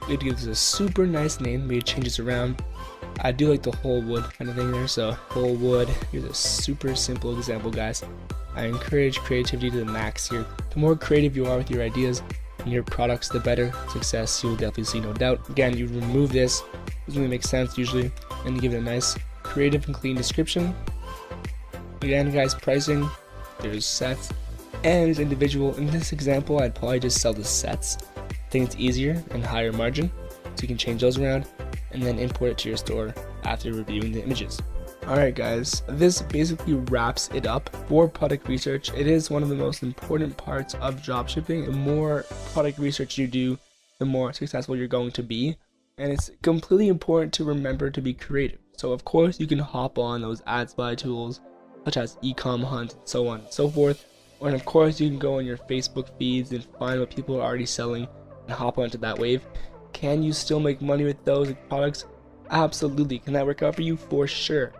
we'd give this a super nice name. We'd change this around. I do like the whole wood kind of thing there. So whole wood, here's a super simple example, guys. I encourage creativity to the max here. The more creative you are with your ideas and your products, the better success you'll definitely see, no doubt. Again, you remove this, doesn't really make sense usually, and you give it a nice creative and clean description. Again, guys, pricing, there's sets and there's individual. In this example, I'd probably just sell the sets. I think it's easier and higher margin, so you can change those around and then import it to your store after reviewing the images. Alright guys, this basically wraps it up for product research. It is one of the most important parts of dropshipping. The more product research you do, the more successful you're going to be. And it's completely important to remember to be creative. So of course you can hop on those ad spy tools such as ecom hunt and so on and so forth. And of course you can go on your Facebook feeds and find what people are already selling and hop onto that wave. Can you still make money with those products? Absolutely. Can that work out for you? For sure.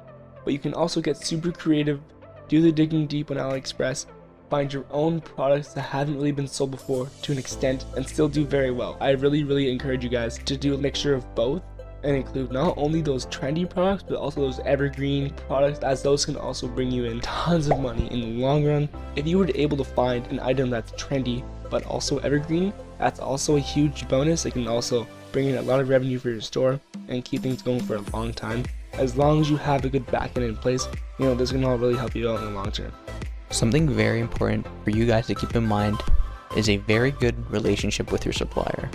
But you can also get super creative, do the digging deep on AliExpress, find your own products that haven't really been sold before to an extent and still do very well. I really encourage you guys to do a mixture of both and include not only those trendy products but also those evergreen products, as those can also bring you in tons of money in the long run. If you were able to find an item that's trendy but also evergreen, that's also a huge bonus. It can also bring in a lot of revenue for your store and keep things going for a long time. As long as you have a good backend in place, this can all really help you out in the long term. Something very important for you guys to keep in mind is a very good relationship with your supplier.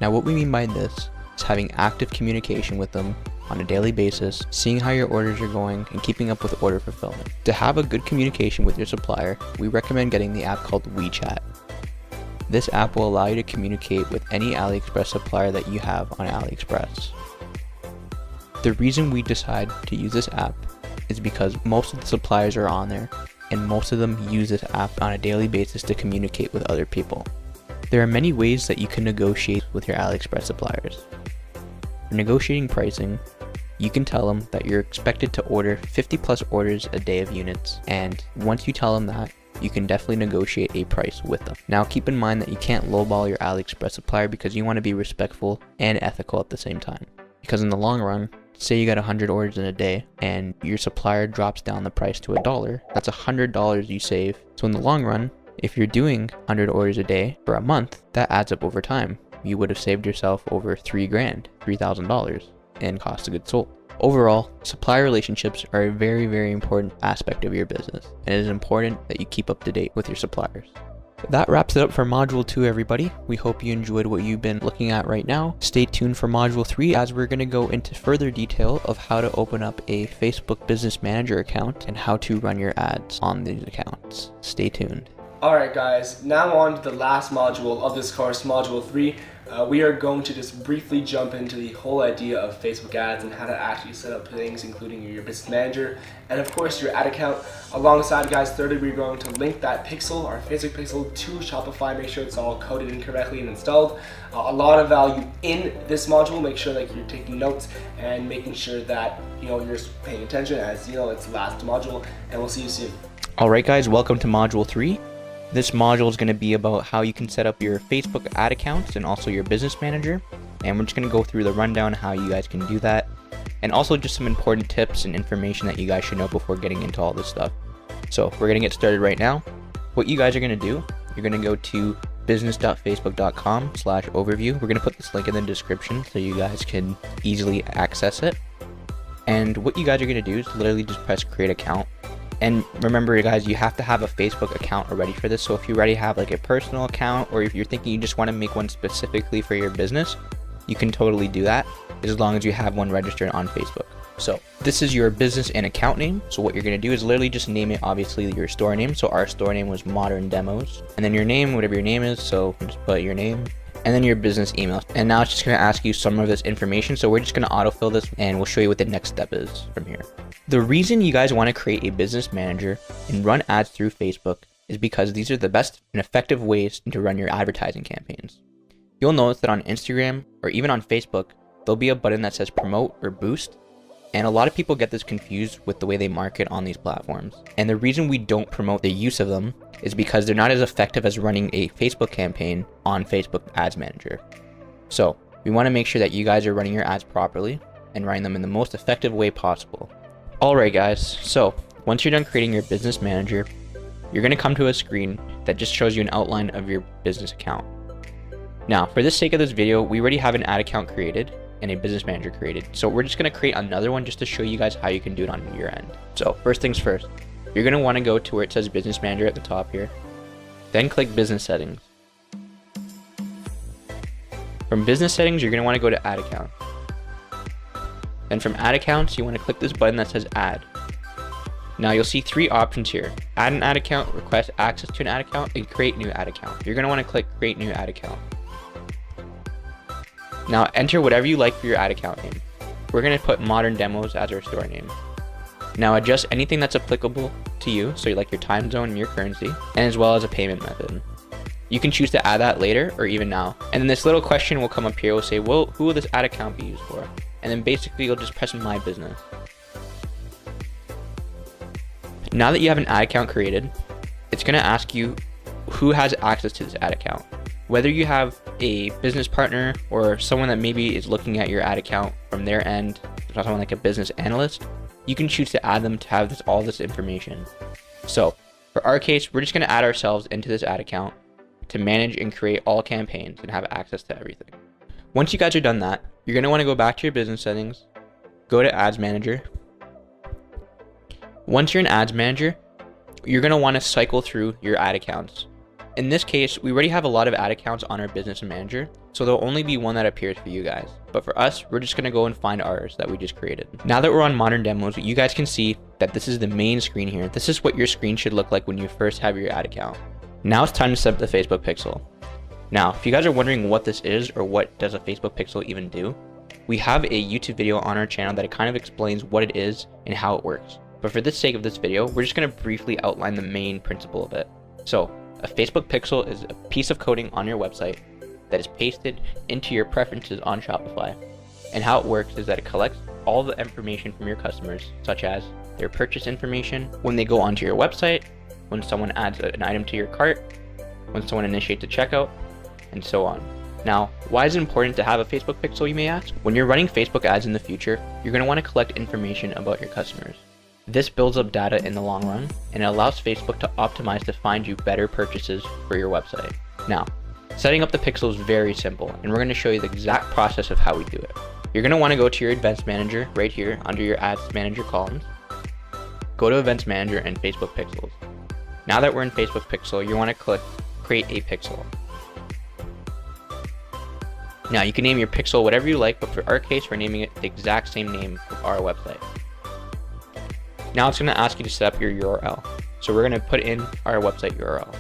Now, what we mean by this is having active communication with them on a daily basis, seeing how your orders are going, and keeping up with order fulfillment. To have a good communication with your supplier, we recommend getting the app called WeChat. This app will allow you to communicate with any AliExpress supplier that you have on AliExpress. The reason we decide to use this app is because most of the suppliers are on there, and most of them use this app on a daily basis to communicate with other people. There are many ways that you can negotiate with your AliExpress suppliers. For negotiating pricing, you can tell them that you're expected to order 50 plus orders a day of units, and once you tell them that, you can definitely negotiate a price with them. Now keep in mind that you can't lowball your AliExpress supplier because you want to be respectful and ethical at the same time. Because in the long run, say you got 100 orders in a day and your supplier drops down the price to $1, that's $100 you save. So in the long run, if you're doing 100 orders a day for a month, that adds up over time. You would have saved yourself over $3,000 in cost of goods sold. Overall, supplier relationships are a very important aspect of your business, and it is important that you keep up to date with your suppliers. That wraps it up for Module 2, everybody. We hope you enjoyed what you've been looking at right now. Stay tuned for Module 3 as we're going to go into further detail of how to open up a Facebook Business Manager account and how to run your ads on these accounts. Stay tuned. Alright guys, now on to the last module of this course, Module 3. We are going to just briefly jump into the whole idea of Facebook ads and how to actually set up things, including your business manager and of course your ad account. Alongside guys, thirdly, we're going to link that pixel, our Facebook pixel, to Shopify. Make sure it's all coded in correctly and installed. A lot of value in this module. Make sure that you're taking notes and making sure that you're paying attention, as it's the last module, and we'll see you soon. Alright guys, welcome to Module 3. This module is going to be about how you can set up your Facebook ad accounts and also your business manager. And we're just going to go through the rundown how you guys can do that. And also just some important tips and information that you guys should know before getting into all this stuff. So we're going to get started right now. What you guys are going to do, you're going to go to business.facebook.com/overview. We're going to put this link in the description so you guys can easily access it. And what you guys are going to do is literally just press create account. And remember guys, you have to have a Facebook account already for this. So if you already have like a personal account, or if you're thinking you just want to make one specifically for your business, you can totally do that as long as you have one registered on Facebook. So this is your business and account name. So what you're going to do is literally just name it, obviously, your store name. So our store name was Modern Demos, and then your name, whatever your name is. So just put your name and then your business email. And now it's just going to ask you some of this information. So we're just going to autofill this and we'll show you what the next step is from here. The reason you guys want to create a business manager and run ads through Facebook is because these are the best and effective ways to run your advertising campaigns. You'll notice that on Instagram or even on Facebook, there'll be a button that says promote or boost. And a lot of people get this confused with the way they market on these platforms. And the reason we don't promote the use of them is because they're not as effective as running a Facebook campaign on Facebook Ads Manager. So we want to make sure that you guys are running your ads properly and running them in the most effective way possible. Alright guys, so once you're done creating your business manager, you're going to come to a screen that just shows you an outline of your business account. Now, for the sake of this video, we already have an ad account created and a business manager created. So we're just going to create another one just to show you guys how you can do it on your end. So first things first, you're going to want to go to where it says business manager at the top here. Then click business settings. From business settings, you're going to want to go to ad account. Then from ad accounts, you want to click this button that says add. Now you'll see three options here: add an ad account, request access to an ad account, and create new ad account. You're going to want to click create new ad account. Now enter whatever you like for your ad account name. We're going to put Modern Demos as our store name. Now adjust anything that's applicable to you, so like your time zone and your currency, and as well as a payment method. You can choose to add that later or even now. And then this little question will come up here. We'll say, well, who will this ad account be used for? And then basically you'll just press my business. Now that you have an ad account created, it's going to ask you who has access to this ad account. Whether you have a business partner or someone that maybe is looking at your ad account from their end, someone like a business analyst, you can choose to add them to have all this information. So for our case, we're just going to add ourselves into this ad account to manage and create all campaigns and have access to everything. Once you guys are done that, you're going to want to go back to your business settings, go to Ads Manager. Once you're in Ads Manager, you're going to want to cycle through your ad accounts. In this case, we already have a lot of ad accounts on our business manager, so there'll only be one that appears for you guys. But for us, we're just going to go and find ours that we just created. Now that we're on Modern Demos, you guys can see that this is the main screen here. This is what your screen should look like when you first have your ad account. Now it's time to set up the Facebook pixel. Now, if you guys are wondering what this is or what does a Facebook pixel even do, we have a YouTube video on our channel that kind of explains what it is and how it works. But for the sake of this video, we're just going to briefly outline the main principle of it. So, a Facebook pixel is a piece of coding on your website that is pasted into your preferences on Shopify. And how it works is that it collects all the information from your customers, such as their purchase information, when they go onto your website, when someone adds an item to your cart, when someone initiates a checkout, and so on. Now, why is it important to have a Facebook pixel, you may ask? When you're running Facebook ads in the future, you're going to want to collect information about your customers. This builds up data in the long run, and it allows Facebook to optimize to find you better purchases for your website. Now, setting up the pixel is very simple, and we're going to show you the exact process of how we do it. You're going to want to go to your Events Manager right here under your Ads Manager columns. Go to Events Manager and Facebook Pixels. Now that we're in Facebook Pixel, you want to click create a pixel. Now you can name your pixel whatever you like, but for our case, we're naming it the exact same name of our website. Now it's going to ask you to set up your URL. So we're going to put in our website URL.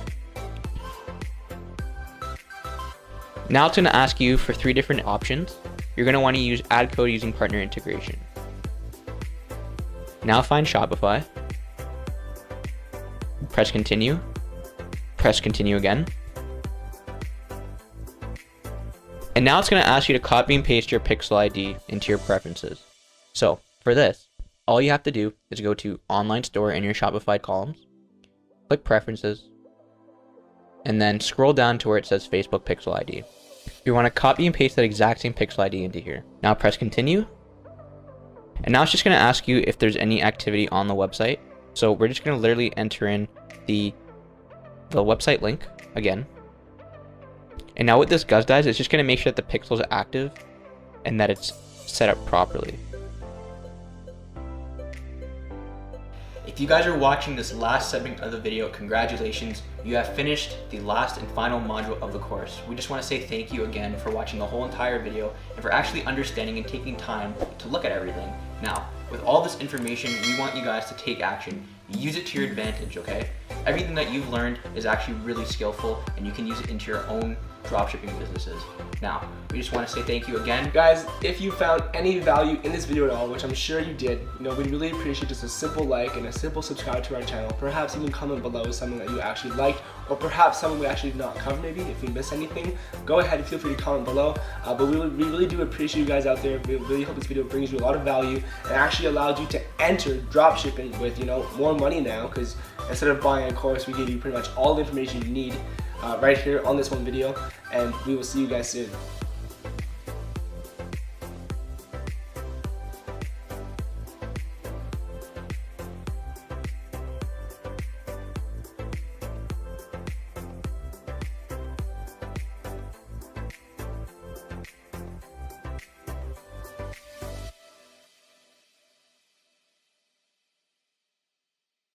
Now it's going to ask you for 3 different options. You're going to want to use add code using partner integration. Now find Shopify. Press continue. Press continue again. And now it's going to ask you to copy and paste your pixel ID into your preferences. So for this, all you have to do is go to online store in your Shopify columns, click preferences, and then scroll down to where it says Facebook pixel ID. You want to copy and paste that exact same pixel ID into here. Now press continue. And now it's just going to ask you if there's any activity on the website. So we're just going to literally enter in the website link again. And now what this does, guys, is just going to make sure that the pixel is active and that it's set up properly. If you guys are watching this last segment of the video, congratulations, you have finished the last and final module of the course. We just want to say thank you again for watching the whole entire video and for actually understanding and taking time to look at everything. Now, with all this information, we want you guys to take action. Use it to your advantage, okay? Everything that you've learned is actually really skillful and you can use it into your own dropshipping businesses. Now, we just want to say thank you again. Guys, if you found any value in this video at all, which I'm sure you did, we'd really appreciate just a simple like and a simple subscribe to our channel. Perhaps even comment below something that you actually liked, or perhaps something we actually did not cover maybe. If we missed anything, go ahead and feel free to comment below. But we really do appreciate you guys out there. We really hope this video brings you a lot of value and actually allowed you to enter dropshipping with more money now, because instead of buying a course, we gave you pretty much all the information you need right here on this one video, and we will see you guys soon.